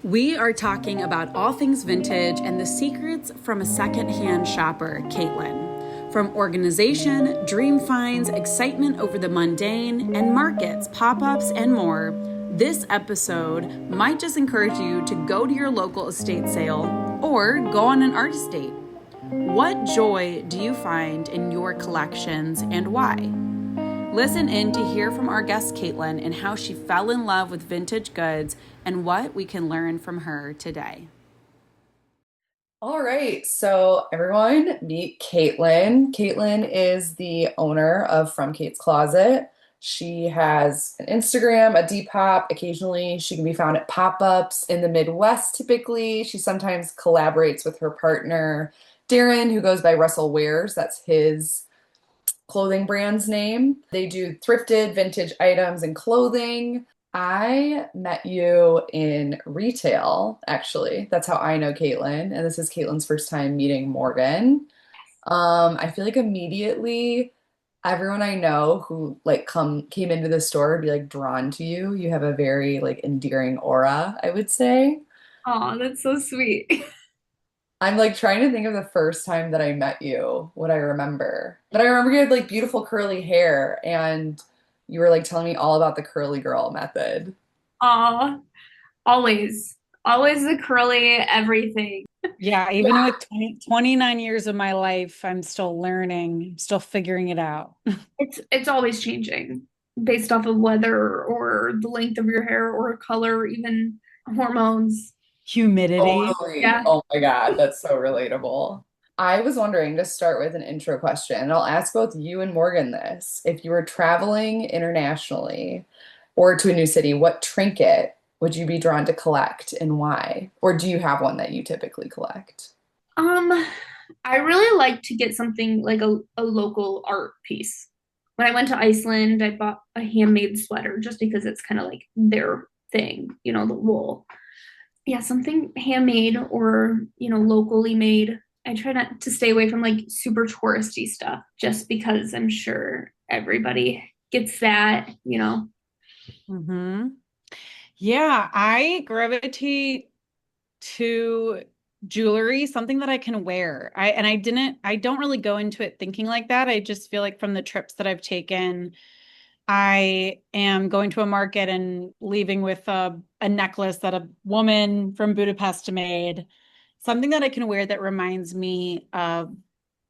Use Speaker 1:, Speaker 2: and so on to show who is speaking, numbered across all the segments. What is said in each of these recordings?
Speaker 1: We are talking about all things vintage and the secrets from a secondhand shopper, Caitlyn. From organization, dream finds, excitement over the mundane, and markets, pop-ups, and more, this episode might just encourage you to go to your local estate sale or go on an art estate. What joy do you find in your collections and why? Listen in to hear from our guest Caitlyn and how she fell in love with vintage goods and what we can learn from her today.
Speaker 2: All right, so everyone meet Caitlyn. Caitlyn is the owner of From Cait's Closet. She has an Instagram, a Depop. Occasionally, she can be found at pop-ups in the Midwest, typically. She sometimes collaborates with her partner, Darren, who goes by Russell Wears. That's his clothing brand's name. They do thrifted vintage items and clothing. I met you in retail, actually. That's how I know Caitlyn. And this is Caitlyn's first time meeting Morgan. I feel like immediately everyone I know who came into the store would be like drawn to you. You have a very like endearing aura, I would say.
Speaker 3: Oh, that's so sweet.
Speaker 2: I'm like trying to think of the first time that I met you, what I remember. But I remember you had like beautiful curly hair and you were like telling me all about the curly girl method.
Speaker 3: Oh, always, always the curly everything.
Speaker 1: Yeah, even with 29 years of my life, I'm still learning, still figuring it out.
Speaker 3: It's always changing based off of weather or the length of your hair or color, or even hormones.
Speaker 1: Humidity.
Speaker 2: Totally.
Speaker 3: Yeah.
Speaker 2: Oh my God, that's so relatable. I was wondering to start with an intro question, and I'll ask both you and Morgan this. If you were traveling internationally or to a new city, what trinket would you be drawn to collect and why? Or do you have one that you typically collect?
Speaker 3: Um, I really like to get something like a local art piece. When I went to Iceland, I bought a handmade sweater just because it's kind of like their thing, the wool. Yeah, something handmade or, locally made. I try not to stay away from like super touristy stuff just because I'm sure everybody gets that.
Speaker 1: hmm Yeah, I gravitate to jewelry, something that I can wear. I don't really go into it thinking like that. I just feel like from the trips that I've taken, I am going to a market and leaving with a necklace that a woman from Budapest made, something that I can wear that reminds me of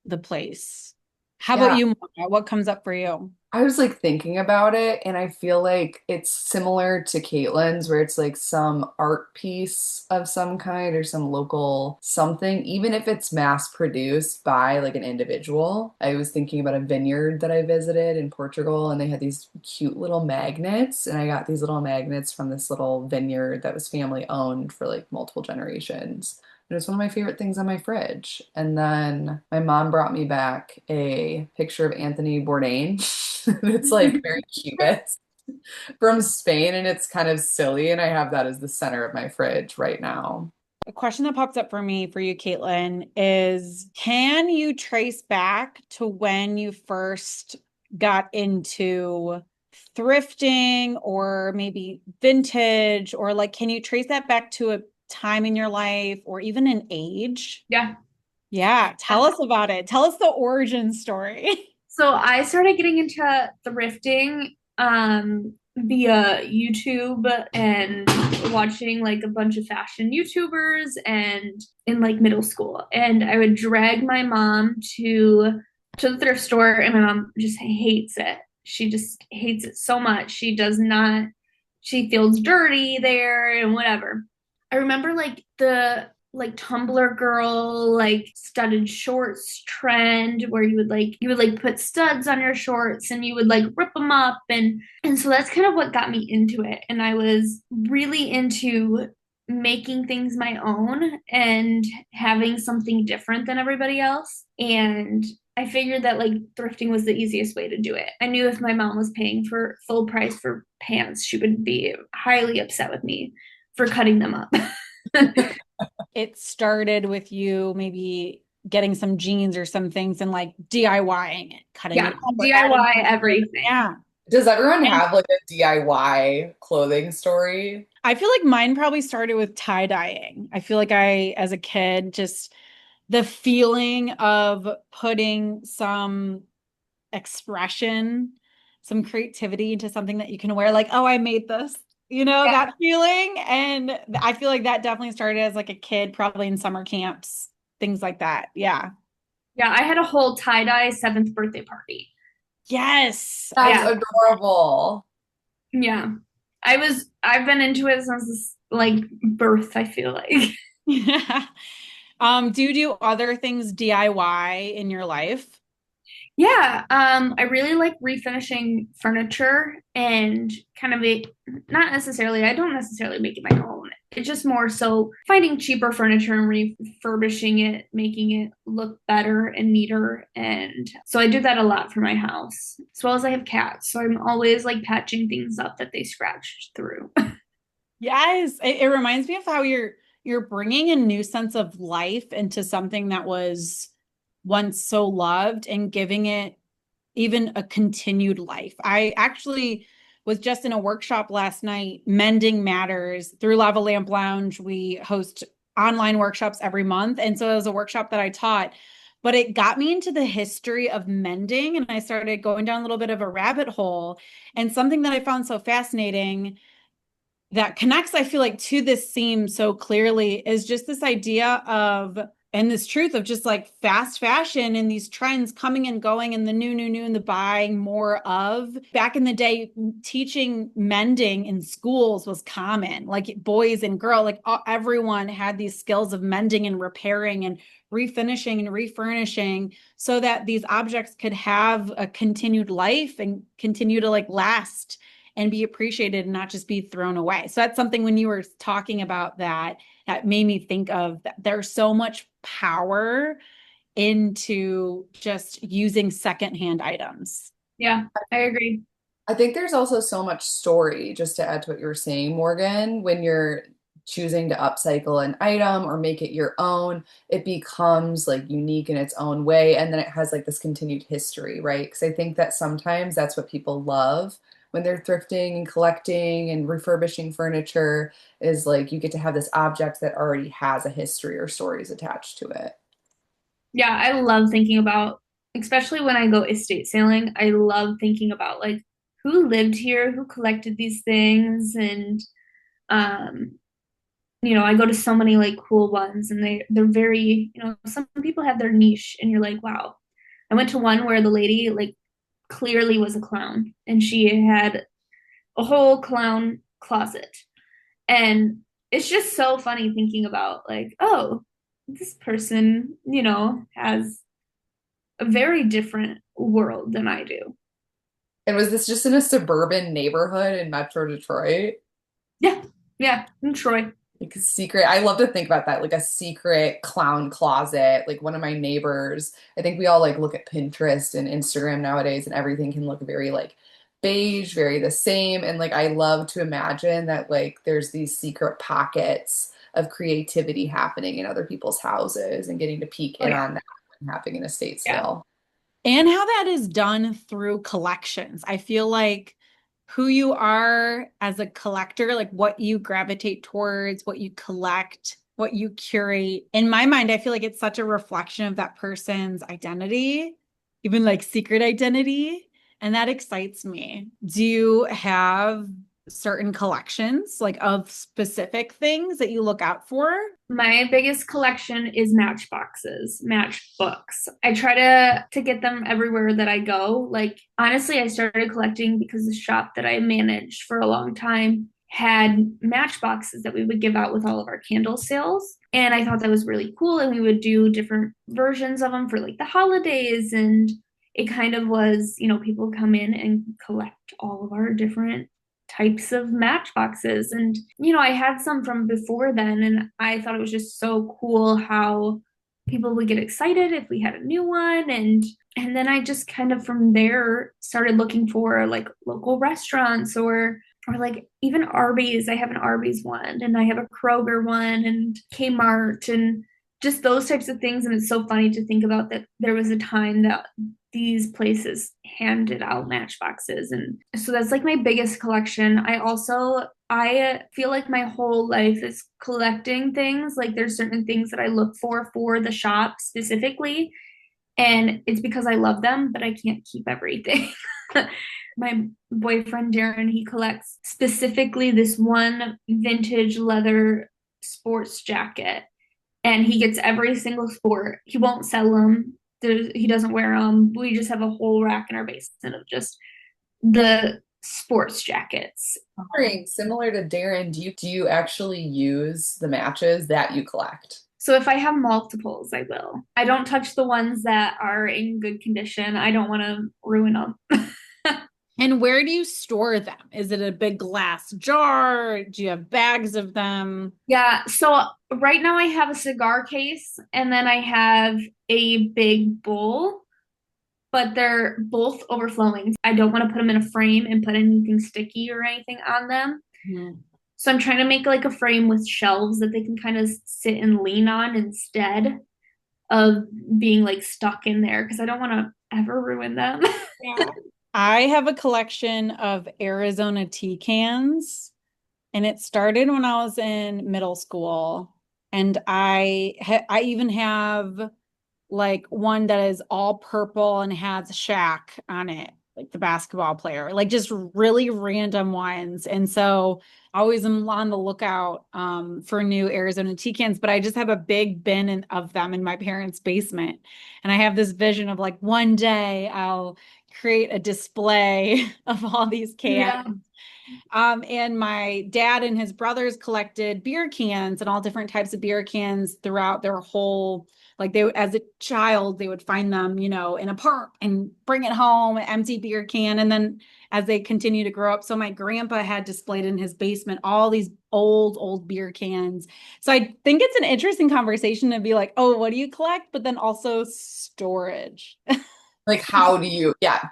Speaker 1: the place. How about
Speaker 2: Yeah,
Speaker 1: you, Mona? What comes up for you?
Speaker 2: I was like thinking about it, and I feel like it's similar to Caitlin's, where it's like some art piece of some kind or some local something, even if it's mass produced by like an individual. I was thinking about a vineyard that I visited in Portugal, and they had these cute little magnets, and I got these little magnets from this little vineyard that was family owned for like multiple generations. It was one of my favorite things on my fridge. And then my mom brought me back a picture of Anthony Bourdain. It's like very cubist from Spain, and it's kind of silly. And I have that as the center of my fridge right now.
Speaker 1: A question that pops up for me for you, Caitlin, is can you trace back to when you first got into thrifting or maybe vintage, or like can you trace that back to a time in your life or even an age?
Speaker 3: Yeah.
Speaker 1: Yeah, tell us about it. Tell us the origin story.
Speaker 3: So I started getting into thrifting via YouTube and watching like a bunch of fashion YouTubers and in like middle school. And I would drag my mom to the thrift store and my mom just hates it. She just hates it so much. She does not she feels dirty there and whatever. I remember like the like Tumblr girl like studded shorts trend where you would like put studs on your shorts and you would like rip them up and so that's kind of what got me into it and I was really into making things my own and having something different than everybody else and I figured that like thrifting was the easiest way to do it. I knew if my mom was paying for full price for pants, she would be highly upset with me for cutting them up.
Speaker 1: It started with you maybe getting some jeans or some things and like DIYing it, cutting
Speaker 3: Yeah,
Speaker 1: it up or adding
Speaker 3: DIY
Speaker 1: things to it.
Speaker 3: everything.
Speaker 1: Yeah.
Speaker 2: Does everyone
Speaker 1: And
Speaker 2: have like a DIY clothing story?
Speaker 1: I feel like mine probably started with tie-dyeing. I feel like as a kid, just the feeling of putting some expression, some creativity into something that you can wear, like, oh, I made this,
Speaker 3: Yeah.
Speaker 1: that feeling. And I feel like that definitely started as like a kid, probably in summer camps, things like that. Yeah.
Speaker 3: Yeah, I had a whole tie-dye seventh birthday party.
Speaker 1: Yes. I
Speaker 2: That's
Speaker 3: Yeah.
Speaker 2: adorable.
Speaker 3: Yeah. I've been into it since like birth, I feel like.
Speaker 1: yeah. Do you do other things DIY in your life?
Speaker 3: Yeah, I really like refinishing furniture and kind of not necessarily, I don't necessarily make it my own. It's just more so finding cheaper furniture and refurbishing it, making it look better and neater. And so I do that a lot for my house, as well as I have cats. So I'm always like patching things up that they scratched through.
Speaker 1: Yes, it reminds me of how you're bringing a new sense of life into something that was once so loved and giving it even a continued life. I actually was just in a workshop last night, Mending Matters through Lava Lamp Lounge. We host online workshops every month, and so it was a workshop that I taught. But it got me into the history of mending, and I started going down a little bit of a rabbit hole. And something that I found so fascinating that connects, I feel like, to this theme so clearly is just this idea of, and this truth of just like fast fashion and these trends coming and going and the new and the buying more of. Back in the day, teaching mending in schools was common, like boys and girls, like everyone had these skills of mending and repairing and refinishing and refurnishing so that these objects could have a continued life and continue to like last and be appreciated and not just be thrown away. So that's something when you were talking about that made me think of that there's so much power into just using secondhand items.
Speaker 3: Yeah, I agree.
Speaker 2: I think there's also so much story, just to add to what you were saying, Morgan, when you're choosing to upcycle an item or make it your own, it becomes like unique in its own way. And then it has like this continued history, right? Because I think that sometimes that's what people love when they're thrifting and collecting and refurbishing furniture is like you get to have this object that already has a history or stories attached to it.
Speaker 3: Yeah, I love thinking about, especially when I go estate sailing, I love thinking about like who lived here, who collected these things, and um, I go to so many like cool ones, and they're very, some people have their niche, and you're like, wow. I went to one where the lady like clearly was a clown, and she had a whole clown closet, and it's just so funny thinking about like, oh, this person, has a very different world than I do.
Speaker 2: And was this just in a suburban neighborhood in Metro Detroit?
Speaker 3: Yeah, yeah, in Troy.
Speaker 2: Like a secret, I love to think about that, like a secret clown closet. Like one of my neighbors, I think we all like look at Pinterest and Instagram nowadays, and everything can look very like beige, very the same. And like I love to imagine that like there's these secret pockets of creativity happening in other people's houses and getting to peek
Speaker 3: Oh
Speaker 2: in
Speaker 3: yeah,
Speaker 2: on that when happening in a state
Speaker 3: yeah,
Speaker 2: sale.
Speaker 1: And how that is done through collections. I feel like who you are as a collector, like what you gravitate towards, what you collect, what you curate. In my mind, I feel like it's such a reflection of that person's identity, even like secret identity. And that excites me. Do you have certain collections like of specific things that you look out for?
Speaker 3: my biggest collection is matchboxes, matchbooks. I try to get them everywhere that I go. Like honestly, I started collecting because the shop that I managed for a long time had matchboxes that we would give out with all of our candle sales. And I thought that was really cool. And we would do different versions of them for like the holidays. And it kind of was, people come in and collect all of our different types of matchboxes. And, I had some from before then, and I thought it was just so cool how people would get excited if we had a new one. And then I just kind of from there started looking for like local restaurants or like even Arby's. I have an Arby's one and I have a Kroger one and Kmart and just those types of things. And it's so funny to think about that there was a time that these places handed out matchboxes. And so that's like my biggest collection. I feel like my whole life is collecting things. Like there's certain things that I look for the shop specifically, and it's because I love them, but I can't keep everything. My boyfriend Darren, he collects specifically this one vintage leather sports jacket, and he gets every single sport. He won't sell them. He doesn't wear them. We just have a whole rack in our basement of just the sports jackets.
Speaker 2: Similar to Darren, do you actually use the matches that you collect?
Speaker 3: So if I have multiples, I will. I don't touch the ones that are in good condition. I don't want to ruin them.
Speaker 1: And where do you store them? Is it a big glass jar? Do you have bags of them?
Speaker 3: Yeah, so right now I have a cigar case and then I have a big bowl, but they're both overflowing. I don't want to put them in a frame and put anything sticky or anything on them.
Speaker 1: Hmm.
Speaker 3: So I'm trying to make like a frame with shelves that they can kind of sit and lean on instead of being like stuck in there because I don't want to ever ruin them.
Speaker 1: Yeah. I have a collection of Arizona tea cans, and it started when I was in middle school. And I even have like one that is all purple and has Shaq on it, like the basketball player, like just really random ones. And so I always am on the lookout for new Arizona tea cans, but I just have a big of them in my parents' basement. And I have this vision of like one day I'll create a display of all these cans.
Speaker 3: Yeah.
Speaker 1: And my dad and his brothers collected beer cans and all different types of beer cans throughout their whole, like they, as a child, they would find them, in a park and bring it home, an empty beer can. And then as they continue to grow up, so my grandpa had displayed in his basement all these old beer cans. So I think it's an interesting conversation to be like, oh, what do you collect? But then also storage.
Speaker 2: Like,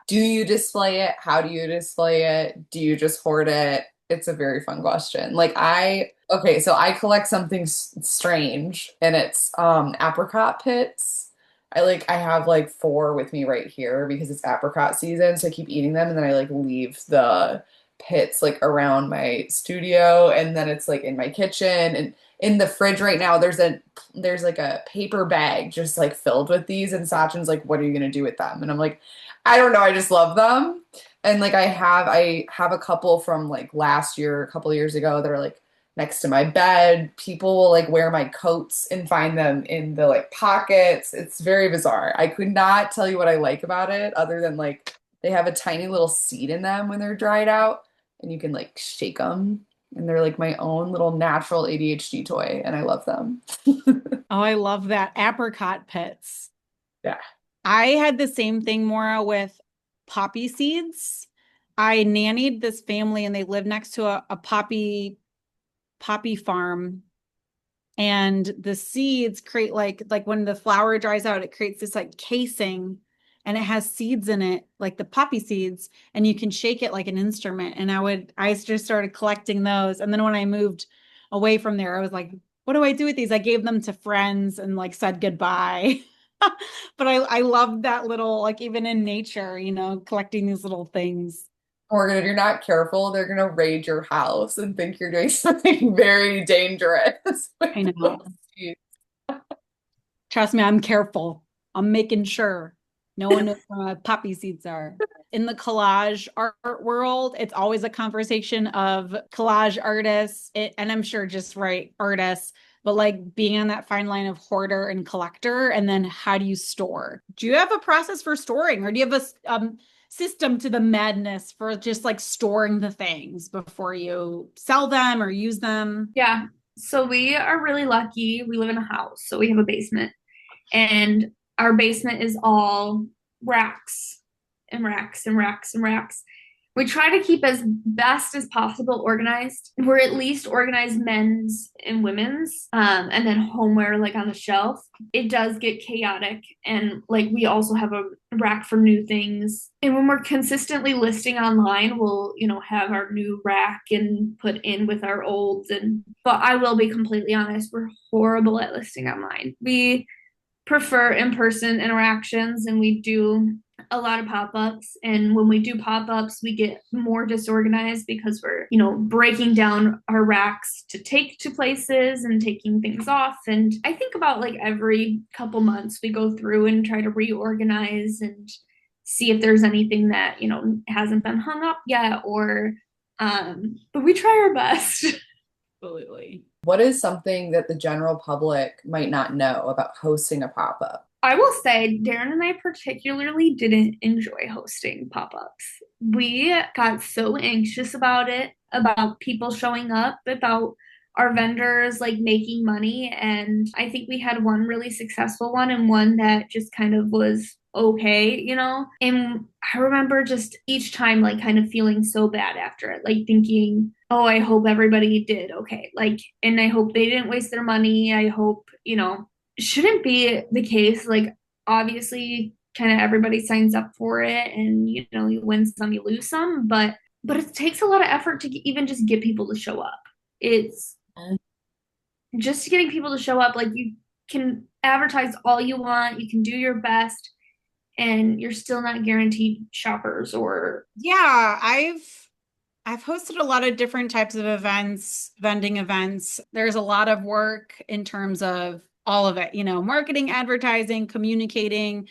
Speaker 2: do you display it? How do you display it? Do you just hoard it? It's a very fun question. Okay, so I collect something strange and it's apricot pits. I have like four with me right here because it's apricot season, so I keep eating them and then I like leave the pits like around my studio and then it's like in my kitchen and in the fridge right now there's like a paper bag just like filled with these and Sachin's like, what are you gonna do with them? And I'm like, I don't know, I just love them. And like I have a couple from like last year, a couple years ago that are like next to my bed. People will like wear my coats and find them in the like pockets. It's very bizarre. I could not tell you what I like about it other than like they have a tiny little seed in them when they're dried out and you can like shake them and they're like my own little natural ADHD toy and I love them.
Speaker 1: Oh, I love that. Apricot pits.
Speaker 2: Yeah.
Speaker 1: I had the same thing, Maura, with poppy seeds. I nannied this family and they lived next to a poppy farm. And the seeds create like when the flower dries out, it creates this like casing and it has seeds in it, like the poppy seeds, and you can shake it like an instrument. And I just started collecting those. And then when I moved away from there, I was like, what do I do with these? I gave them to friends and like said goodbye. But I love that little, like even in nature, collecting these little things.
Speaker 2: Morgan, if you're not careful, they're gonna raid your house and think you're doing something very dangerous with
Speaker 1: I know.
Speaker 2: those seeds.
Speaker 1: Trust me, I'm careful. I'm making sure no one knows where my poppy seeds are. In the collage art world, it's always a conversation of collage artists, and I'm sure just artists, but like being on that fine line of hoarder and collector, and then how do you store? Do you have a process for storing, or do you have a system to the madness for just like storing the things before you sell them or use them?
Speaker 3: Yeah. So we are really lucky. We live in a house, so we have a basement. And our basement is all racks and racks and racks and racks. We try to keep as best as possible organized. We're at least organized men's and women's, and then homeware like on the shelf. It does get chaotic, and like we also have a rack for new things. And when we're consistently listing online, we'll have our new rack and put in with our olds. But I will be completely honest, we're horrible at listing online. We prefer in-person interactions and we do a lot of pop-ups, and when we do pop-ups we get more disorganized because we're, you know, breaking down our racks to take to places and taking things off. And I think about like every couple months we go through and try to reorganize and see if there's anything that, you know, hasn't been hung up yet, or but we try our best.
Speaker 1: Absolutely.
Speaker 2: What is something that the general public might not know about hosting a pop-up?
Speaker 3: I will say, Darren and I particularly didn't enjoy hosting pop ups. We got so anxious about it, about people showing up, about our vendors like making money. And I think we had one really successful one and one that just kind of was okay, you know? And I remember just each time like kind of feeling so bad after it, like thinking, oh, I hope everybody did okay. Like, and I hope they didn't waste their money. I hope, you know, shouldn't be the case. Like, obviously, kind of everybody signs up for it, and you know, you win some, you lose some, but it takes a lot of effort to even just get people to show up. It's just getting people to show up. Like, you can advertise all you want, you can do your best, and you're still not guaranteed shoppers or
Speaker 1: Yeah, I've hosted a lot of different types of events, vending events. There's a lot of work in terms of all of it, you know, marketing, advertising, communicating,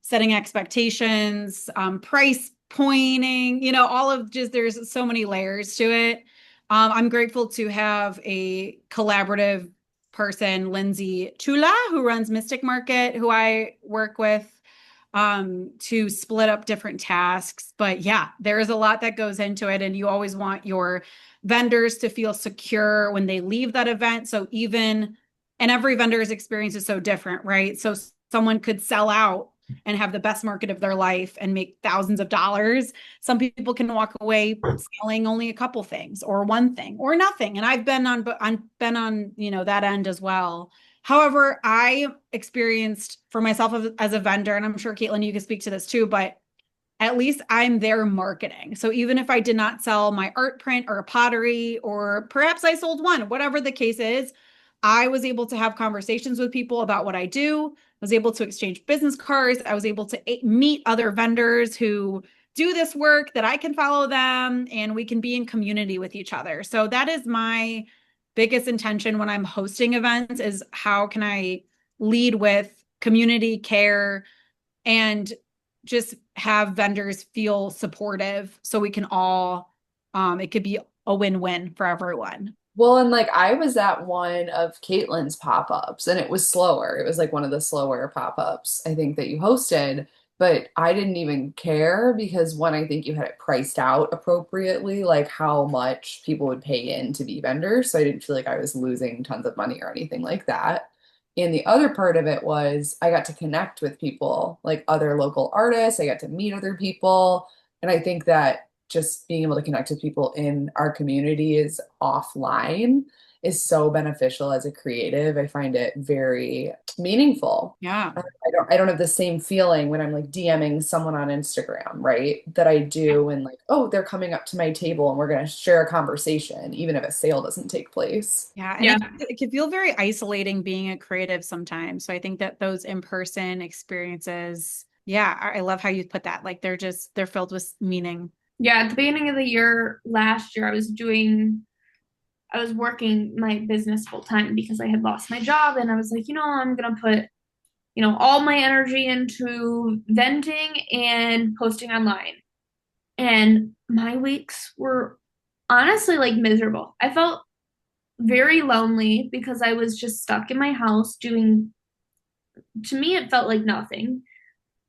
Speaker 1: setting expectations, price pointing, you know, all of just there's so many layers to it. I'm grateful to have a collaborative person, Lindsay Chula, who runs Mystic Market, who I work with to split up different tasks. But yeah, there is a lot that goes into it. And you always want your vendors to feel secure when they leave that event. So even, and every vendor's experience is so different, right? So someone could sell out and have the best market of their life and make thousands of dollars. Some people can walk away selling only a couple things or one thing or nothing. And I've been on, you know, that end as well. However, I experienced for myself as a vendor, and I'm sure Caitlin, you can speak to this too, but at least I'm there marketing. So even if I did not sell my art print or pottery, or perhaps I sold one, whatever the case is, I was able to have conversations with people about what I do, was able to exchange business cards. I was able to meet other vendors who do this work that I can follow them and we can be in community with each other. So that is my biggest intention when I'm hosting events is how can I lead with community care and just have vendors feel supportive so we can all it could be a win-win for everyone.
Speaker 2: Well, and like I was at one of Caitlyn's pop-ups and it was slower. It was like one of the slower pop-ups I think that you hosted, but I didn't even care because one, I think you had it priced out appropriately, like how much people would pay in to be vendors. So I didn't feel like I was losing tons of money or anything like that. And the other part of it was I got to connect with people, like other local artists. I got to meet other people. And I think that just being able to connect with people in our community is offline is so beneficial as a creative. I find it very meaningful.
Speaker 1: Yeah.
Speaker 2: I don't have the same feeling when I'm like DMing someone on Instagram, right? That I do when like, oh, they're coming up to my table and we're going to share a conversation, even if a sale doesn't take place.
Speaker 1: Yeah, and
Speaker 3: yeah.
Speaker 1: it can feel very isolating being a creative sometimes. So I think that those in-person experiences, yeah, I love how you put that. Like they're filled with meaning.
Speaker 3: Yeah, at the beginning of the year last year I was working my business full time because I had lost my job, and I was like, you know, I'm gonna put, you know, all my energy into vending and posting online. And my weeks were honestly like miserable. I felt very lonely because I was just stuck in my house doing, to me, it felt like nothing,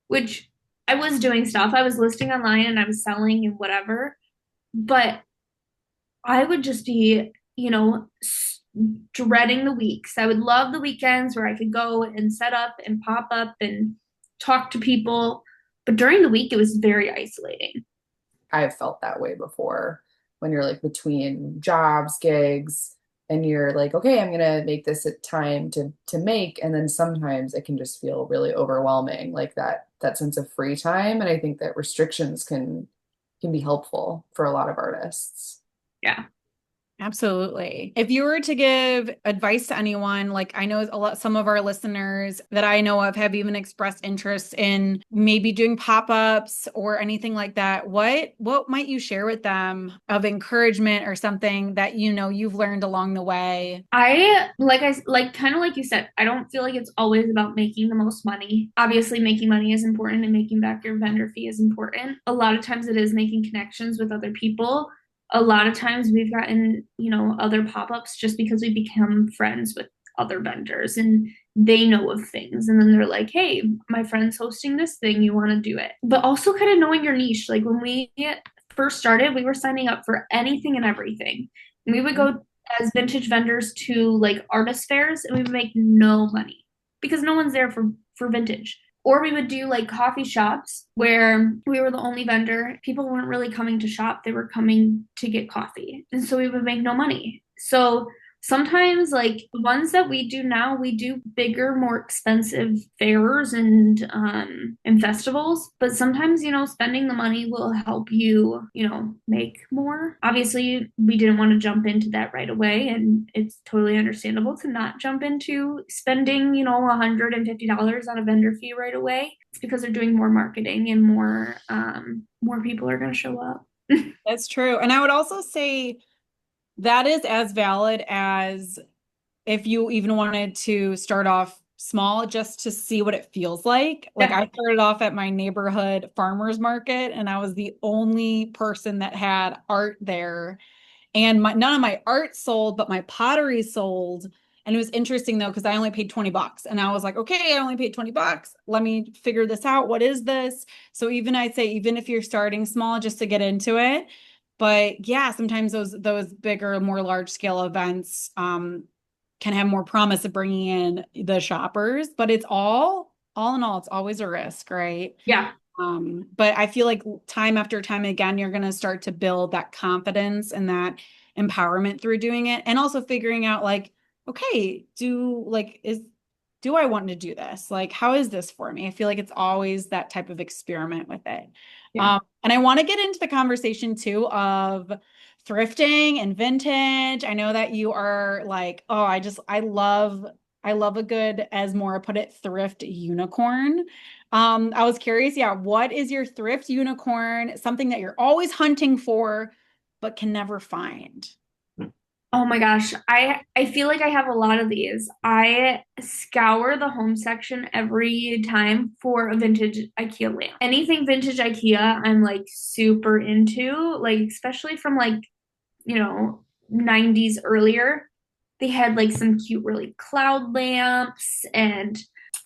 Speaker 3: which I was doing stuff. I was listing online and I was selling and whatever. But I would just be, you know, dreading the weeks. I would love the weekends where I could go and set up and pop up and talk to people. But during the week, it was very isolating.
Speaker 2: I've felt that way before when you're like between jobs, gigs, and you're like, okay, I'm gonna make this a time to make, and then sometimes it can just feel really overwhelming, like that sense of free time. And I think that restrictions can be helpful for a lot of artists.
Speaker 3: Yeah.
Speaker 1: Absolutely. If you were to give advice to anyone, like I know some of our listeners that I know of have even expressed interest in maybe doing pop-ups or anything like that, what might you share with them of encouragement or something that you know you've learned along the way?
Speaker 3: I kind of like you said, I don't feel like it's always about making the most money. Obviously, making money is important and making back your vendor fee is important. A lot of times it is making connections with other people. A lot of times we've gotten, other pop-ups just because we become friends with other vendors and they know of things. And then they're like, hey, my friend's hosting this thing, you want to do it? But also kind of knowing your niche. Like when we first started, we were signing up for anything and everything. And we would go as vintage vendors to like artist fairs and we would make no money because no one's there for vintage. Or we would do like coffee shops where we were the only vendor. People weren't really coming to shop, they were coming to get coffee. And so we would make no money. So sometimes like the ones that we do now, we do bigger, more expensive fairs and festivals. But sometimes, spending the money will help you, make more. Obviously, we didn't want to jump into that right away, and it's totally understandable to not jump into spending, $150 on a vendor fee right away. It's because they're doing more marketing and more people are going to show up.
Speaker 1: That's true. And I would also say that is as valid as if you even wanted to start off small just to see what it feels like. Like
Speaker 3: Yeah.
Speaker 1: I started off at my neighborhood farmers market and I was the only person that had art there. And none of my art sold, but my pottery sold. And it was interesting though, because I only paid 20 bucks. And I was like, okay, I only paid 20 bucks. Let me figure this out. What is this? So I'd say, even if you're starting small, just to get into it. But yeah, sometimes those bigger, more large scale events can have more promise of bringing in the shoppers, but it's all in all, it's always a risk, right?
Speaker 3: Yeah.
Speaker 1: But I feel like time after time again, you're going to start to build that confidence and that empowerment through doing it. And also figuring out like, okay, do I want to do this? Like, how is this for me? I feel like it's always that type of experiment with it.
Speaker 3: Yeah.
Speaker 1: And I want to get into the conversation too of thrifting and vintage. I know that you are like, oh, I love a good, as Maura put it, thrift unicorn. I was curious, yeah, what is your thrift unicorn? Something that you're always hunting for, but can never find.
Speaker 3: Oh my gosh, I feel like I have a lot of these. I scour the home section every time for a vintage IKEA lamp. Anything vintage IKEA, I'm like super into, like especially from like, 90s earlier. They had like some cute really cloud lamps and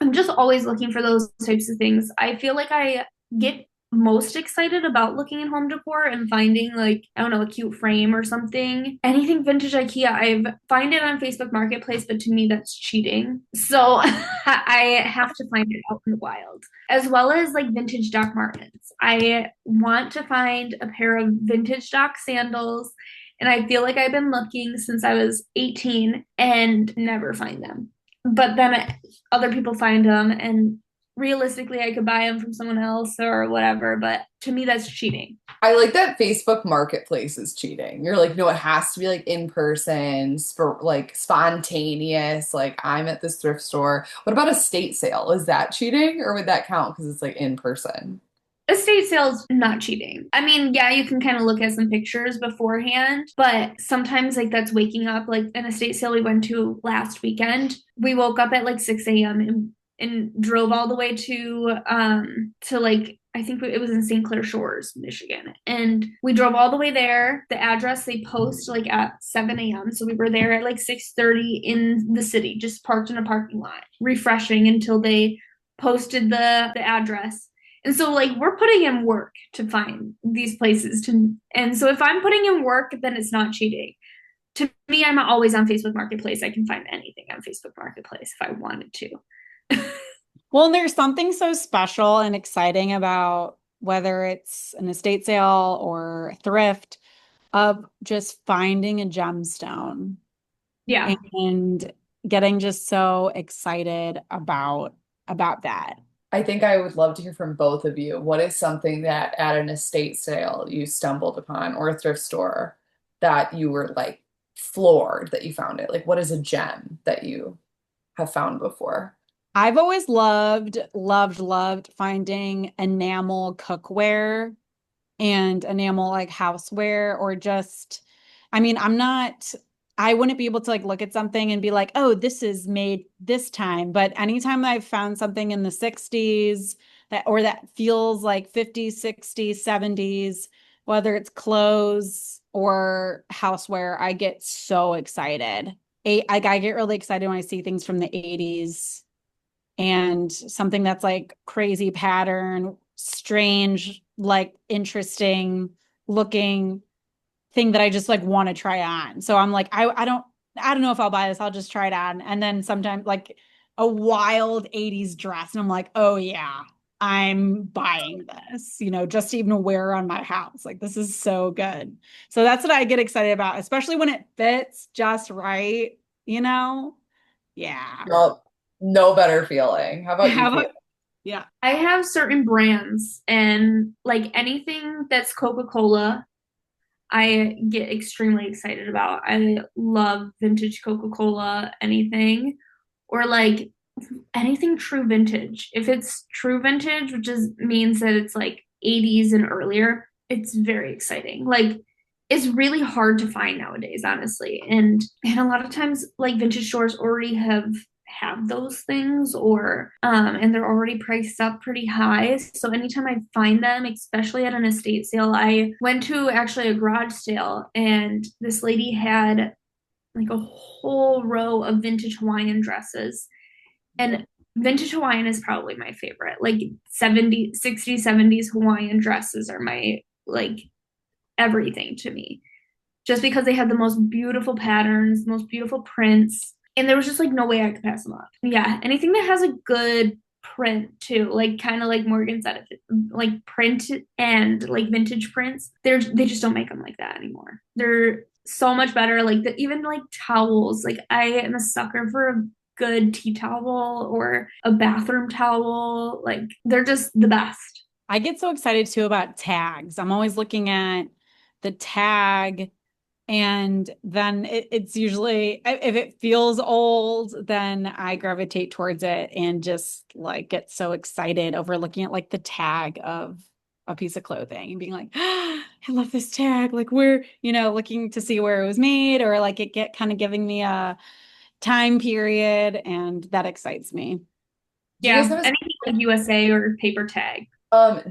Speaker 3: I'm just always looking for those types of things. I feel like I get most excited about looking at home decor and finding like, I don't know, a cute frame or something. Anything vintage IKEA, I find it on Facebook Marketplace, but to me that's cheating. So I have to find it out in the wild. As well as like vintage Doc Martens. I want to find a pair of vintage Doc sandals and I feel like I've been looking since I was 18 and never find them. But then other people find them and realistically I could buy them from someone else or whatever, but to me that's cheating.
Speaker 2: I like that Facebook Marketplace is cheating. You're like, no, it has to be like in person, like spontaneous. Like I'm at this thrift store. What about a estate sale? Is that cheating or would that count because it's like in person?
Speaker 3: Estate sales not cheating. I mean, yeah, you can kind of look at some pictures beforehand, but sometimes like that's waking up. Like an estate sale we went to last weekend, we woke up at like 6 a.m. and drove all the way to like I think it was in St. Clair Shores, Michigan. And we drove all the way there. The address they post like at 7 a.m. So we were there at like 6:30 in the city, just parked in a parking lot, refreshing until they posted the address. And so like we're putting in work to find these places to and so if I'm putting in work, then it's not cheating. To me, I'm always on Facebook Marketplace. I can find anything on Facebook Marketplace if I wanted to.
Speaker 1: Well, and there's something so special and exciting about whether it's an estate sale or thrift of just finding a gemstone
Speaker 3: Yeah.
Speaker 1: and getting just so excited about that.
Speaker 2: I think I would love to hear from both of you. What is something that at an estate sale you stumbled upon or a thrift store that you were like floored that you found it? Like, what is a gem that you have found before?
Speaker 1: I've always loved finding enamel cookware and enamel like houseware or just, I mean, I wouldn't be able to like look at something and be like, oh, this is made this time. But anytime I've found something in the 60s that feels like 50s, 60s, 70s, whether it's clothes or houseware, I get so excited. I get really excited when I see things from the 80s and something that's like crazy pattern, strange, like interesting looking thing that I just like want to try on. So I'm like, I don't know if I'll buy this. I'll just try it on. And then sometimes like a wild 80s dress. And I'm like, oh yeah, I'm buying this, just to even wear on my house. Like this is so good. So that's what I get excited about, especially when it fits just right, you know? Yeah.
Speaker 2: No, no better feeling. How about you,
Speaker 1: How
Speaker 2: Caitlin?
Speaker 1: about, yeah.
Speaker 3: I have certain brands and like anything that's Coca-Cola, I get extremely excited about. I love vintage Coca-Cola, anything, or like anything true vintage. If it's true vintage, which is means that it's like 80s and earlier, it's very exciting. Like it's really hard to find nowadays, honestly. And a lot of times like vintage stores already have those things or and they're already priced up pretty high. So anytime I find them, especially at an estate sale, I went to actually a garage sale and this lady had like a whole row of vintage Hawaiian dresses. And vintage Hawaiian is probably my favorite. Like 70, 60s, 70s Hawaiian dresses are my like everything to me. Just because they have the most beautiful patterns, most beautiful prints, and there was just like no way I could pass them up. Yeah, anything that has a good print too, like kind of like Morgan said, if it, like print and like vintage prints, they just don't make them like that anymore. They're so much better. Like even like towels. Like I am a sucker for a good tea towel or a bathroom towel. Like they're just the best.
Speaker 1: I get so excited too about tags. I'm always looking at the tag, and then it's usually, if it feels old, then I gravitate towards it and just like get so excited over looking at like the tag of a piece of clothing and being like, "Ah, I love this tag." Like we're, looking to see where it was made or like it get kind of giving me a time period, and that excites me.
Speaker 2: Do you guys
Speaker 3: Yeah,
Speaker 2: have a
Speaker 3: anything like USA or paper tag.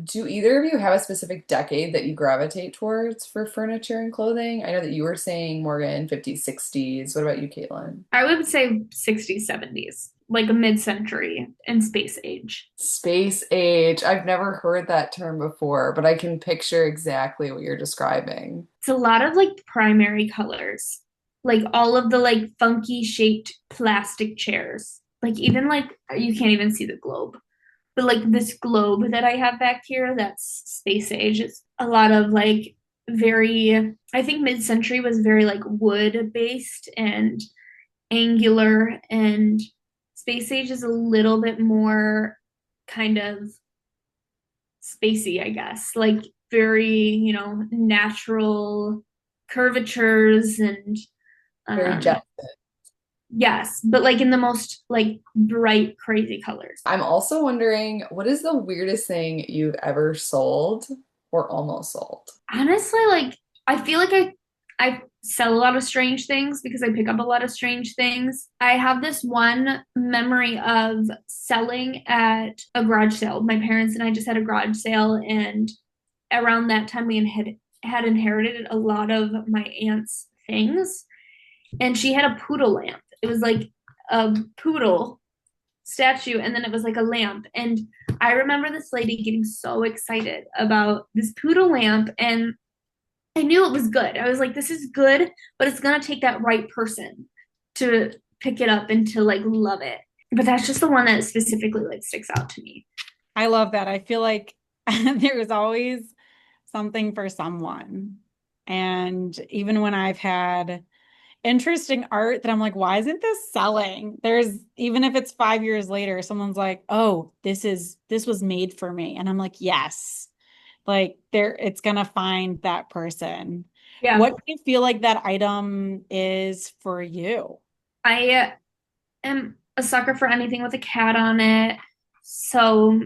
Speaker 2: Do either of you have a specific decade that you gravitate towards for furniture and clothing? I know that you were saying Morgan 50s, 60s. What about you, Caitlin?
Speaker 3: I would say 60s, 70s, like a mid-century and space age.
Speaker 2: Space age. I've never heard that term before, but I can picture exactly what you're describing.
Speaker 3: It's a lot of like primary colors, like all of the like funky shaped plastic chairs. Like even like you can't even see the globe. But like this globe that I have back here, that's space age. It's a lot of like very, I think mid-century was very like wood based and angular, and space age is a little bit more kind of spacey, I guess, like very, natural curvatures and
Speaker 2: Very
Speaker 3: um
Speaker 2: jet.
Speaker 3: yes, but like in the most like bright, crazy colors.
Speaker 2: I'm also wondering, what is the weirdest thing you've ever sold or almost sold?
Speaker 3: Honestly, like I feel like I sell a lot of strange things because I pick up a lot of strange things. I have this one memory of selling at a garage sale. My parents and I just had a garage sale, and around that time we had inherited a lot of my aunt's things, and she had a poodle lamp. It was like a poodle statue, and then it was like a lamp. And I remember this lady getting so excited about this poodle lamp, and I knew it was good. I was like, this is good, but it's gonna take that right person to pick it up and to like love it. But that's just the one that specifically like sticks out to me.
Speaker 1: I love that. I feel like there's always something for someone. And even when I've had interesting art that I'm like, why isn't this selling? Even if it's 5 years later, someone's like, oh, this was made for me. And I'm like, yes, like it's gonna find that person.
Speaker 3: Yeah.
Speaker 1: What do you feel like that item is for you?
Speaker 3: I am a sucker for anything with a cat on it. So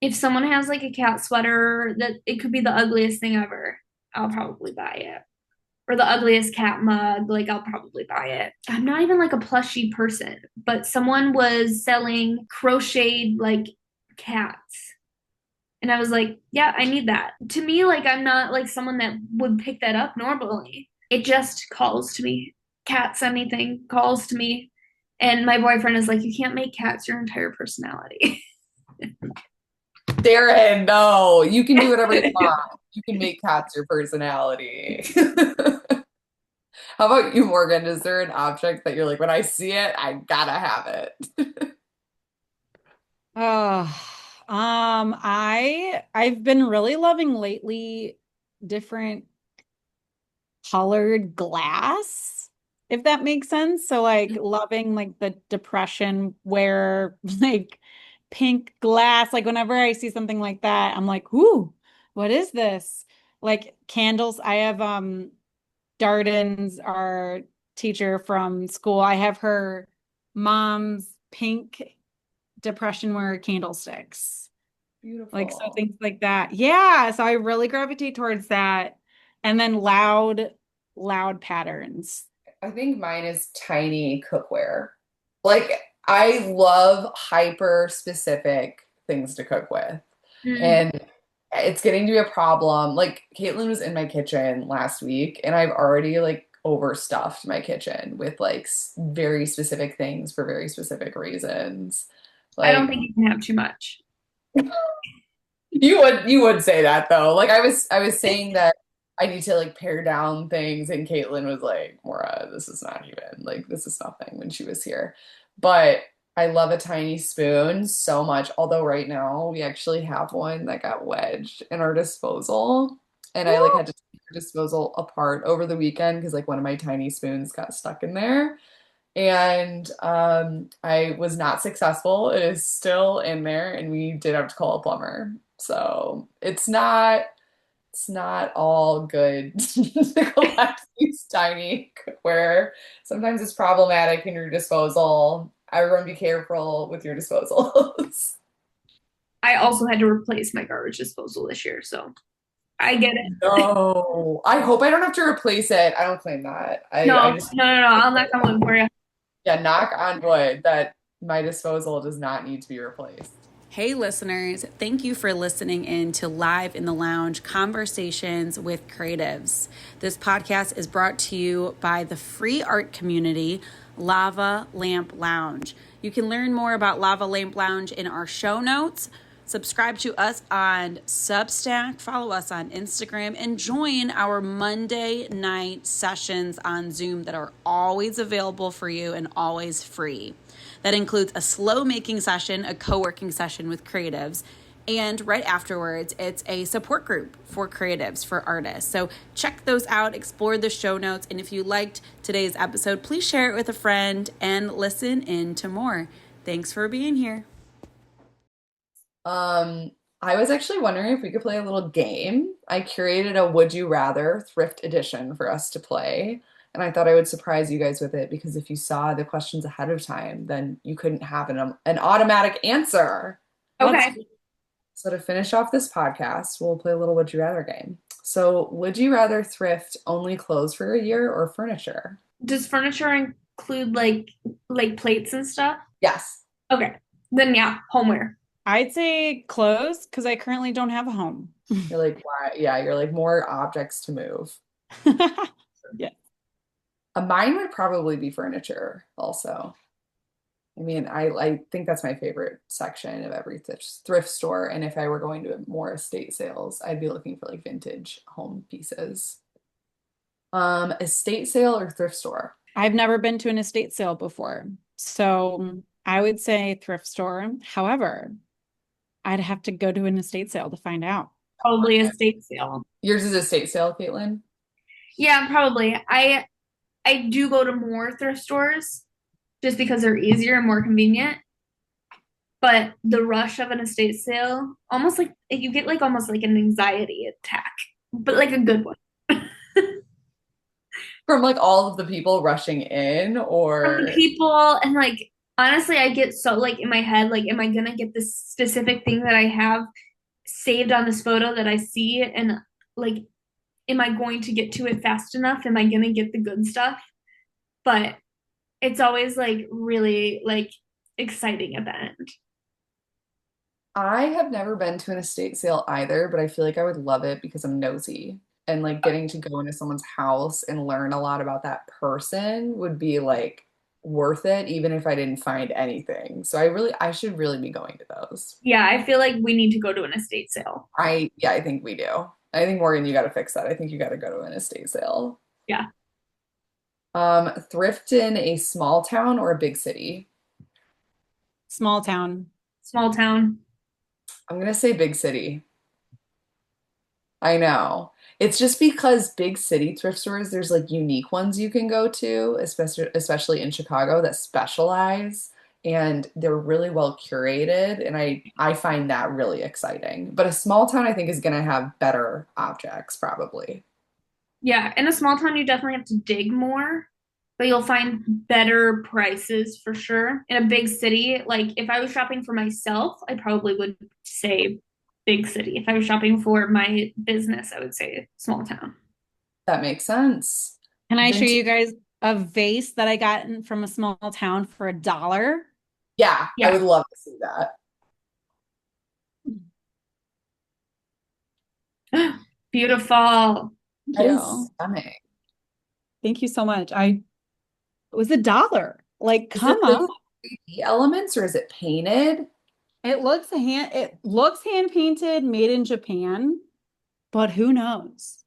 Speaker 3: if someone has like a cat sweater that it could be the ugliest thing ever, I'll probably buy it. Or the ugliest cat mug, like I'll probably buy it. I'm not even like a plushy person, but someone was selling crocheted like cats. And I was like, yeah, I need that. To me, like I'm not like someone that would pick that up normally. It just calls to me. Cats, anything calls to me. And my boyfriend is like, you can't make cats your entire personality.
Speaker 2: Darren, no, you can do whatever you want. You can make cats your personality. How about you, Morgan? Is there an object that you're like, when I see it, I gotta have it?
Speaker 1: Oh, I've been really loving lately different colored glass, if that makes sense. So like loving like the depression wear like pink glass. Like whenever I see something like that, I'm like, ooh, what is this? Like candles. I have Darden's our teacher from school. I have her mom's pink depression wear candlesticks. Like so
Speaker 2: Beautiful.
Speaker 1: things like that. Yeah, so I really gravitate towards that. And then loud patterns.
Speaker 2: I think mine is tiny cookware. Like, I love hyper specific things to cook with.
Speaker 3: Mm.
Speaker 2: And it's getting to be a problem. Like, Caitlyn was in my kitchen last week, and I've already like overstuffed my kitchen with like very specific things for very specific reasons.
Speaker 3: I don't
Speaker 2: Like,
Speaker 3: think you can have too much.
Speaker 2: you would say that though. Like I was saying that I need to like pare down things, and Caitlin was like, Maura, this is not even like this is nothing when she was here. But I love a tiny spoon so much. Although right now we actually have one that got wedged in our disposal. And I like had to take our disposal apart over the weekend because like one of my tiny spoons got stuck in there. And I was not successful. It is still in there, and we did have to call a plumber. So it's not all good to collect these tiny cookware. Sometimes it's problematic in your disposal. Everyone be careful with your disposals.
Speaker 3: I also had to replace my garbage disposal this year, so I get it.
Speaker 2: No, I hope I don't have to replace it. I don't claim that. I
Speaker 3: No,
Speaker 2: just
Speaker 3: no, no, no. I'll knock on wood for you.
Speaker 2: yeah, knock on wood that my disposal does not need to be replaced.
Speaker 1: Hey, listeners, thank you for listening in to Live in the Lounge Conversations with Creatives. This podcast is brought to you by the free art community, Lava Lamp Lounge. You can learn more about Lava Lamp Lounge in our show notes. Subscribe to us on Substack, follow us on Instagram, and join our Monday night sessions on Zoom that are always available for you and always free. That includes a slow making session, a co-working session with creatives, and right afterwards, it's a support group for creatives, for artists. So check those out, explore the show notes, and if you liked today's episode, please share it with a friend and listen in to more. Thanks for being here.
Speaker 2: I was actually wondering if we could play a little game. I curated a Would You Rather thrift edition for us to play, and I thought I would surprise you guys with it because if you saw the questions ahead of time, then you couldn't have an automatic answer.
Speaker 1: Let's
Speaker 3: Okay.
Speaker 2: So to finish off this podcast, we'll play a little Would You Rather game. So, would you rather thrift only clothes for a year or furniture?
Speaker 3: Does furniture include like plates and stuff?
Speaker 2: Yes.
Speaker 3: Okay. Then yeah, homeware.
Speaker 1: I'd say clothes because I currently don't have a home.
Speaker 2: You're like, why? Yeah, you're like more objects to move.
Speaker 1: Yeah.
Speaker 2: Mine would probably be furniture also. I mean, I think that's my favorite section of every thrift store. And if I were going to more estate sales, I'd be looking for like vintage home pieces. Estate sale or thrift store?
Speaker 1: I've never been to an estate sale before. So I would say thrift store. However, I'd have to go to an estate sale to find out.
Speaker 3: Probably a estate sale.
Speaker 2: Yours is estate sale, Caitlin?
Speaker 3: Yeah, probably. I do go to more thrift stores just because they're easier and more convenient. But the rush of an estate sale, almost like you get like almost like an anxiety attack, but like a good one.
Speaker 2: From like all of the people rushing in,
Speaker 3: From the
Speaker 2: or
Speaker 3: people and like honestly I get so like in my head like am I gonna get this specific thing that I have saved on this photo that I see and like am I going to get to it fast enough? Am I gonna get the good stuff? But it's always like really like exciting at the end.
Speaker 2: I have never been to an estate sale either, but I feel like I would love it because I'm nosy. And like getting to go into someone's house and learn a lot about that person would be like worth it, even if I didn't find anything. So I should really be going to those.
Speaker 3: Yeah, I feel like we need to go to an estate sale.
Speaker 2: Yeah, I think we do. I think Morgan, you got to fix that. I think you got to go to an estate sale.
Speaker 3: Yeah.
Speaker 2: Thrift in a small town or a big city?
Speaker 1: Small town.
Speaker 3: Small town.
Speaker 2: I'm gonna say big city. I know. It's just because big city thrift stores, there's like unique ones you can go to, especially in Chicago that specialize and they're really well curated and I find that really exciting. But a small town I think is gonna have better objects probably.
Speaker 3: Yeah, in a small town you definitely have to dig more, but you'll find better prices for sure. In a big city, like if I was shopping for myself, I probably would say big city. If I was shopping for my business, I would say small town.
Speaker 2: That makes sense.
Speaker 1: Can I show
Speaker 2: Vintage,
Speaker 1: you guys a vase that I got from a small town for $1?
Speaker 2: yeah, I
Speaker 3: Yeah.
Speaker 2: would love to see that.
Speaker 3: Beautiful.
Speaker 1: Thank
Speaker 2: That
Speaker 1: you.
Speaker 2: is stunning.
Speaker 1: Thank you so much. It was $1. Like,
Speaker 2: Is it
Speaker 1: come on.
Speaker 2: the 3D elements or is it painted?
Speaker 1: It looks hand painted, made in Japan, but who knows?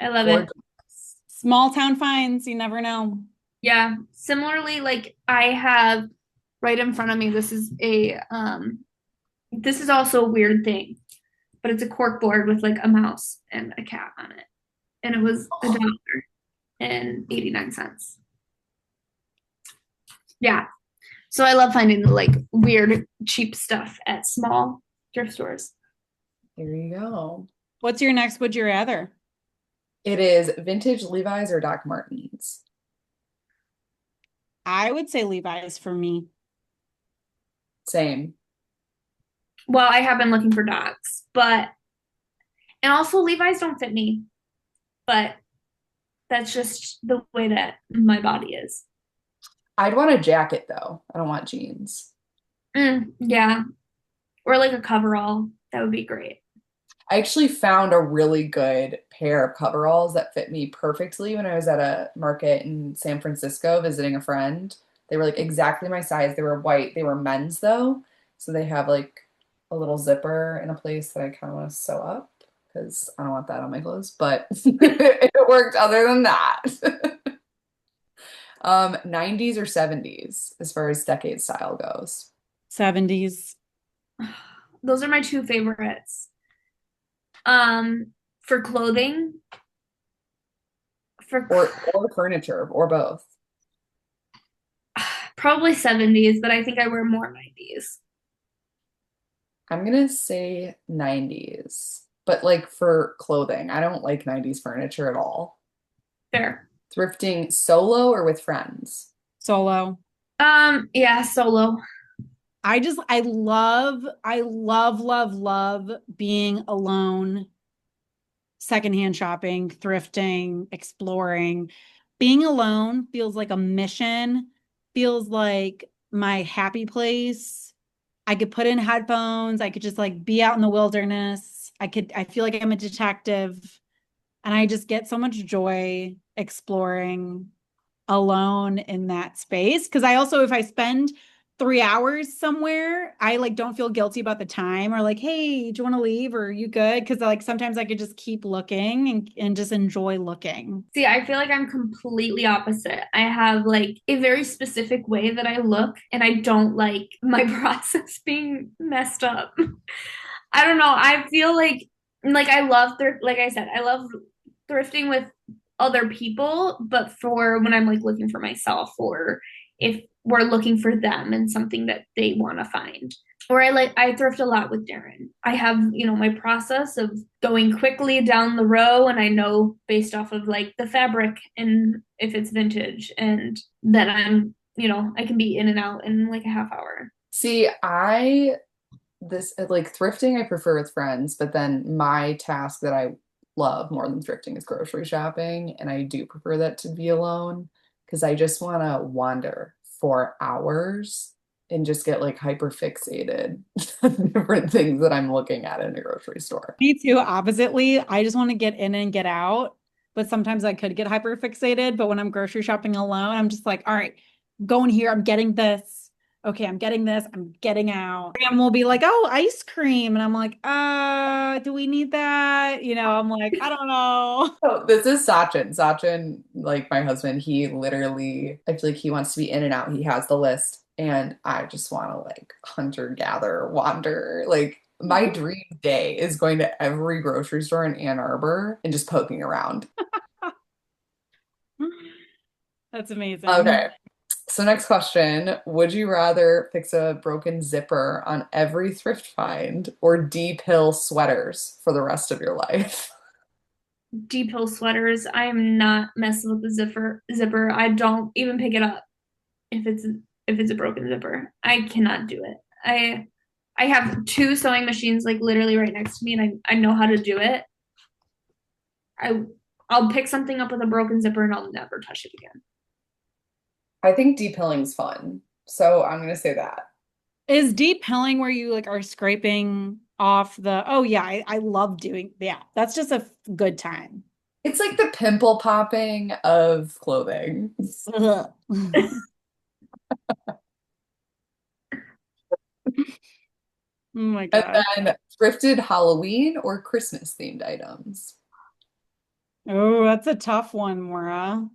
Speaker 3: I love it.
Speaker 2: Gorgeous.
Speaker 1: Small town finds, you never know.
Speaker 3: Yeah. Similarly, like I have right in front of me, this is also a weird thing, but it's a cork board with like a mouse and a cat on it. And it was $1.89. Yeah. So I love finding like weird, cheap stuff at small thrift stores.
Speaker 2: There you go.
Speaker 1: What's your next would you rather?
Speaker 2: It is vintage Levi's or Doc Martens.
Speaker 1: I would say Levi's for me.
Speaker 2: Same.
Speaker 3: Well, I have been looking for docs, but and also Levi's don't fit me, but that's just the way that my body is.
Speaker 2: I'd want a jacket though. I don't want jeans.
Speaker 3: Yeah. Or like a coverall. That would be great.
Speaker 2: I actually found a really good pair of coveralls that fit me perfectly when I was at a market in San Francisco visiting a friend. They were like exactly my size. They were white. They were men's though. So they have like a little zipper in a place that I kind of want to sew up because I don't want that on my clothes, but it worked other than that. 90s or 70s as far as decade style goes.
Speaker 1: 70s.
Speaker 3: Those are my two favorites. For clothing, for
Speaker 2: Or furniture or both.
Speaker 3: probably 70s, but I think I wear more 90s.
Speaker 2: I'm gonna say 90s, but like for clothing, I don't like 90s furniture at all.
Speaker 3: Fair.
Speaker 2: Thrifting solo or with friends?
Speaker 1: Solo.
Speaker 3: Yeah, solo.
Speaker 1: I love being alone, secondhand shopping, thrifting, exploring. Being alone feels like a mission, feels like my happy place. I could put in headphones, I could just like be out in the wilderness. I feel like I'm a detective and I just get so much joy exploring alone in that space. Because I also, if I spend 3 hours somewhere, I like don't feel guilty about the time or like, hey, do you want to leave or are you good? Because like sometimes I could just keep looking and just enjoy looking.
Speaker 3: See, I feel like I'm completely opposite. I have like a very specific way that I look, and I don't like my process being messed up. I don't know. I feel like I love like I said, I love thrifting with other people, but for when I'm like looking for myself or if we're looking for them and something that they want to find. Or I thrift a lot with Darren. I have, my process of going quickly down the row, and I know based off of like the fabric and if it's vintage, and then I can be in and out in like a half hour.
Speaker 2: See, this like thrifting I prefer with friends, but then my task that I love more than thrifting is grocery shopping, and I do prefer that to be alone because I just want to wander for hours and just get like hyper fixated on different things that I'm looking at in a grocery store.
Speaker 1: Me too, oppositely. I just want to get in and get out, but sometimes I could get hyper fixated. But when I'm grocery shopping alone, I'm just like, all right, going here, I'm getting this. Okay, I'm getting this, I'm getting out. And we'll be like, oh, ice cream. And I'm like, do we need that? I'm like, I don't know.
Speaker 2: Oh, this is Sachin. Sachin, like my husband, he literally, I feel like he wants to be in and out. He has the list, and I just want to like hunter, gather, wander. Like my dream day is going to every grocery store in Ann Arbor and just poking around.
Speaker 1: That's amazing.
Speaker 2: Okay. So next question, would you rather fix a broken zipper on every thrift find or de-pill sweaters for the rest of your life?
Speaker 3: Deep heel sweaters. I am not messing with the zipper. I don't even pick it up if it's a broken zipper. I cannot do it. I have two sewing machines like literally right next to me, and I know how to do it. I'll pick something up with a broken zipper and I'll never touch it again.
Speaker 2: I think de-pilling's fun. So I'm gonna say that.
Speaker 1: Is deep pilling where you like are scraping off oh yeah, I love doing, yeah, that's just a good time.
Speaker 2: It's like the pimple popping of clothing.
Speaker 1: Ugh. Oh my
Speaker 2: And
Speaker 1: God.
Speaker 2: then thrifted Halloween or Christmas themed items.
Speaker 1: Oh, that's a tough one, Maura.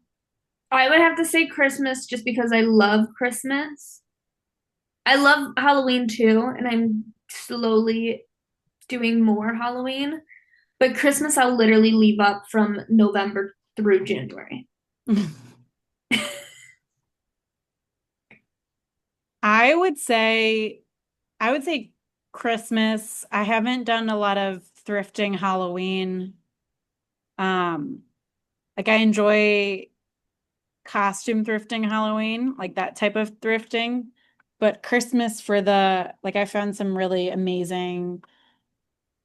Speaker 3: I would have to say Christmas just because I love Christmas. I love Halloween too, and I'm slowly doing more Halloween. But Christmas, I'll literally leave up from November through January.
Speaker 1: I would say I would say Christmas. I haven't done a lot of thrifting Halloween. Um, like I enjoy costume thrifting Halloween, like that type of thrifting. But Christmas for I found some really amazing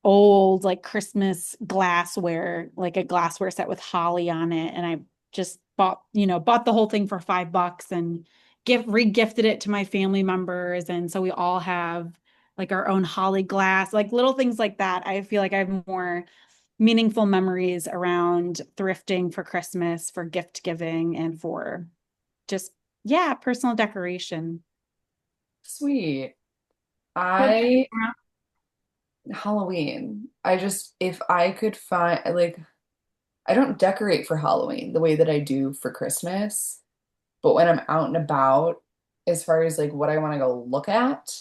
Speaker 1: old like Christmas glassware, like a glassware set with holly on it. And I just bought the whole thing for $5 and re-gifted it to my family members. And so we all have like our own holly glass, like little things like that. I feel like I have more meaningful memories around thrifting for Christmas, for gift giving, and for just, yeah, personal decoration.
Speaker 2: Sweet.
Speaker 3: What
Speaker 2: I Halloween. If I could find like I don't decorate for Halloween the way that I do for Christmas, but when I'm out and about, as far as like what I want to go look at,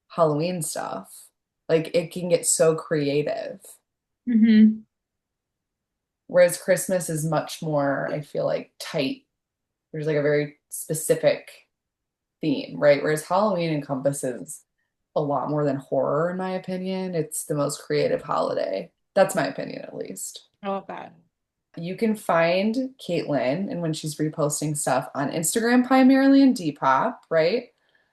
Speaker 2: Halloween stuff, like it can get so creative.
Speaker 3: Mm-hmm.
Speaker 2: Whereas Christmas is much more, I feel like, tight. There's like a very specific theme, right? Whereas Halloween encompasses a lot more than horror, in my opinion. It's the most creative holiday. That's my opinion, at least.
Speaker 1: I love that.
Speaker 2: You can find Caitlyn and when she's reposting stuff on Instagram primarily and Depop, right?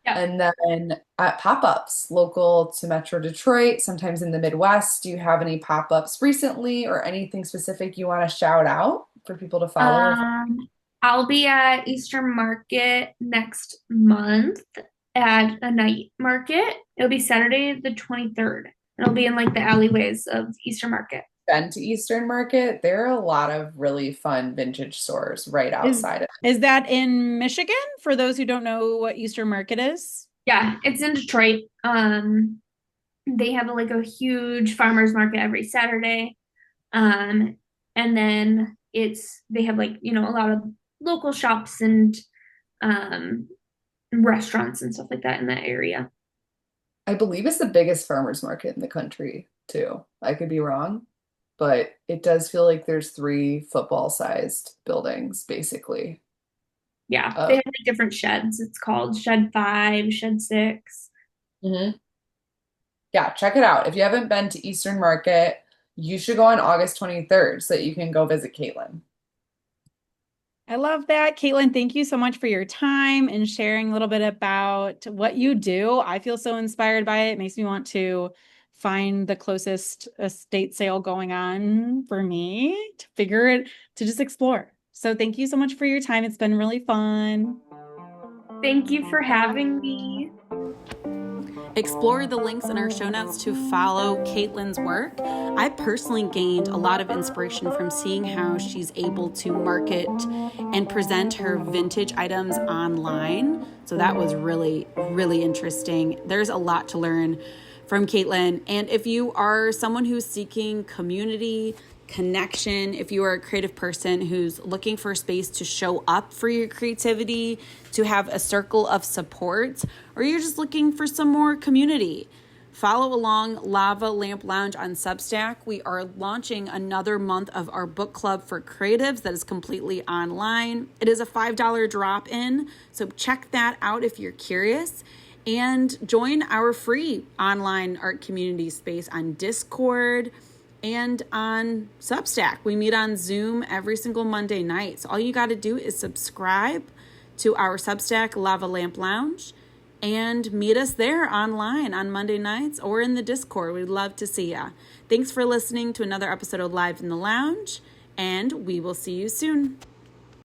Speaker 3: Yeah.
Speaker 2: And then at pop-ups local to Metro Detroit, sometimes in the Midwest. Do you have any pop-ups recently or anything specific you want to shout out for people to follow?
Speaker 3: I'll be at Easter Market next month at a night market. It'll be Saturday the 23rd. It'll be in like the alleyways of Easter Market.
Speaker 2: Been to Eastern Market? There are a lot of really fun vintage stores right
Speaker 1: Is
Speaker 2: outside of
Speaker 1: is that in Michigan for those who don't know what Easter Market is?
Speaker 3: Yeah, it's in Detroit. They have like a huge farmers market every Saturday. And then they have like, a lot of local shops and um restaurants and stuff like that in that area.
Speaker 2: I believe it's the biggest farmers market in the country too. I could be wrong, but it does feel like there's three football-sized buildings basically.
Speaker 3: Yeah, they
Speaker 2: Oh.
Speaker 3: have like different sheds. It's called Shed 5, Shed 6.
Speaker 2: Hmm. Yeah, check it out. If you haven't been to Eastern Market, you should go on August 23rd so that you can go visit Caitlin.
Speaker 1: I love that. Caitlin, thank you so much for your time and sharing a little bit about what you do. I feel so inspired by it. It makes me want to find the closest estate sale going on for me to figure it, to just explore. So thank you so much for your time. It's been really fun.
Speaker 3: Thank you for having me.
Speaker 1: Explore the links in our show notes to follow Caitlin's work. I personally gained a lot of inspiration from seeing how she's able to market and present her vintage items online. So that was really, really interesting. There's a lot to learn from Caitlyn. And if you are someone who's seeking community, connection, if you are a creative person who's looking for a space to show up for your creativity, to have a circle of support, or you're just looking for some more community, follow along Lava Lamp Lounge on Substack. We are launching another month of our book club for creatives that is completely online. It is a $5 drop-in, so check that out if you're curious. And join our free online art community space on Discord and on Substack. We meet on Zoom every single Monday night. So all you got to do is subscribe to our Substack Lava Lamp Lounge and meet us there online on Monday nights or in the Discord. We'd love to see ya. Thanks for listening to another episode of Live in the Lounge, and we will see you soon.